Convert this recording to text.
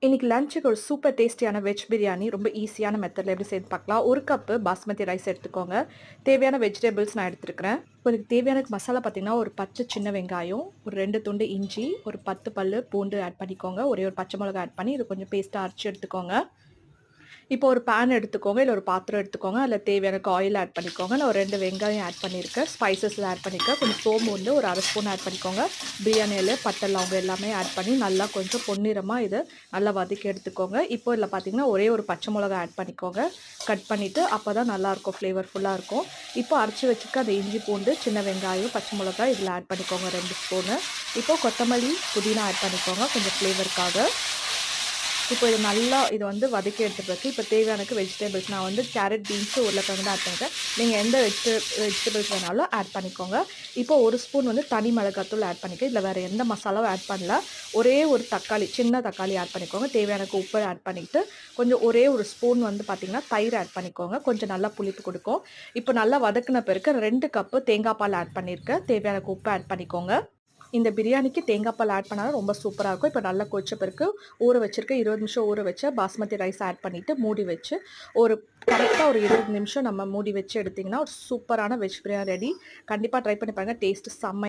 இன்னைக்கு லஞ்சுக்கு ஒரு சூப்பர் டேஸ்டியான வெஜ் பிரியாணி ரொம்ப ஈஸியான மெத்தட்ல எப்படி செய்து பார்க்கலாம். 1 கப்பு பாஸ்மதி ரைஸ் எடுத்துக்கோங்க. தேவையான வெஜிடபிள்ஸ் நான் எடுத்துருக்கிறேன். இப்போ இதுக்கு தேவையான மசாலா பார்த்தீங்கன்னா, ஒரு பச்சை சின்ன வெங்காயம், ஒரு 2 துண்டு இஞ்சி, ஒரு 10 பல்லு பூண்டு ஆட் பண்ணிக்கோங்க. ஒரே ஒரு பச்சை மிளகாய் ஆட் பண்ணி இது கொஞ்சம் பேஸ்ட்டா அரைச்சு எடுத்துக்கோங்க. இப்போ ஒரு பேன் எடுத்துக்கோங்க, இல்ல ஒரு பாத்திரம் எடுத்துக்கோங்க. அதில தேவையான ஆயில் ஆட் பண்ணிக்கோங்க. நான் ஒரு 2 வெங்காயம் ஆட் பண்ணியிருக்கேன். ஸ்பைசஸ்ல ஆட் பண்ணியிருக்கேன். கொஞ்சம் சோம்பு வந்து ஒரு 1/2 ஸ்பூன் ஆட் பண்ணிக்கோங்க. பிரியாணி இலை, பட்டை, லவங்கம் எல்லாமே ஆட் பண்ணி நல்லா கொஞ்சம் பொன்னிறமா இத நல்லா வதக்கி எடுத்துக்கோங்க. இப்போ இதில பார்த்தீங்கன்னா, ஒரே ஒரு பச்சை மிளகாய் ஆட் பண்ணிக்கோங்க. கட் பண்ணிட்டு அப்பதான் நல்லாயிருக்கும், ஃப்ளேவர்ஃபுல்லா இருக்கும். இப்போ அரைச்சு வச்சுருக்க அந்த இஞ்சி, பூண்டு, சின்ன வெங்காயம், பச்சை மிளகாய் இதில ஆட் பண்ணிக்கோங்க 2 ஸ்பூனு. இப்போ கொத்தமல்லி, புதினா ஆட் பண்ணிக்கோங்க கொஞ்சம் ஃப்ளேவருக்காக. இப்போ இது வந்து வதக்கி எடுத்த பிறகு இப்போ தேவையானக்கு வெஜிடபிள்ஸ் நான் வந்து கேரட், பீன்ஸ், உருளைக்கிழங்கு தான் ஆட் பண்ணியிருக்கேன். நீங்கள் எந்த வெஜிடபிள்ஸ் வேணாலும் ஆட் பண்ணிக்கோங்க. இப்போ 1 ஸ்பூன் வந்து தனி மிளகாத்தூள் ஆட் பண்ணிக்க. இதில் வேறு எந்த மசாலாவும் ஆட் பண்ணல. ஒரே ஒரு தக்காளி, சின்ன தக்காளி ஆட் பண்ணிக்கோங்க. தேவையானக்கு உப்பு ஆட் பண்ணிக்கிட்டு, கொஞ்சம் ஒரே ஒரு ஸ்பூன் வந்து பார்த்தீங்கன்னா, தயிர் ஆட் பண்ணிக்கோங்க. கொஞ்சம் நல்லா புளிப்பு கொடுக்கும். இப்போ நல்லா வதக்கின பிறகு 2 கப்பு தேங்காய் பால் ஆட் பண்ணியிருக்கேன். தேவையானக்கு உப்பு ஆட் பண்ணிக்கோங்க. இந்த பிரியாணிக்கு தேங்காய் பால் ஆட் பண்ணா ரொம்ப சூப்பரா இருக்கும். இப்போ நல்லா கொதிச்ச பிறகு ஊற வச்சிருக்க 20 நிமிஷம் ஊற வச்ச பாஸ்மதி ரைஸ் ஆட் பண்ணிட்டு மூடி வச்சு ஒரு கரெக்ட்டா ஒரு 20 நிமிஷம் நம்ம மூடி வச்சு எடுத்தீங்கன்னா, ஒரு சூப்பரான வெஜ் பிரியாணி ரெடி. கண்டிப்பா ட்ரை பண்ணி பாருங்க. டேஸ்ட் செம்ம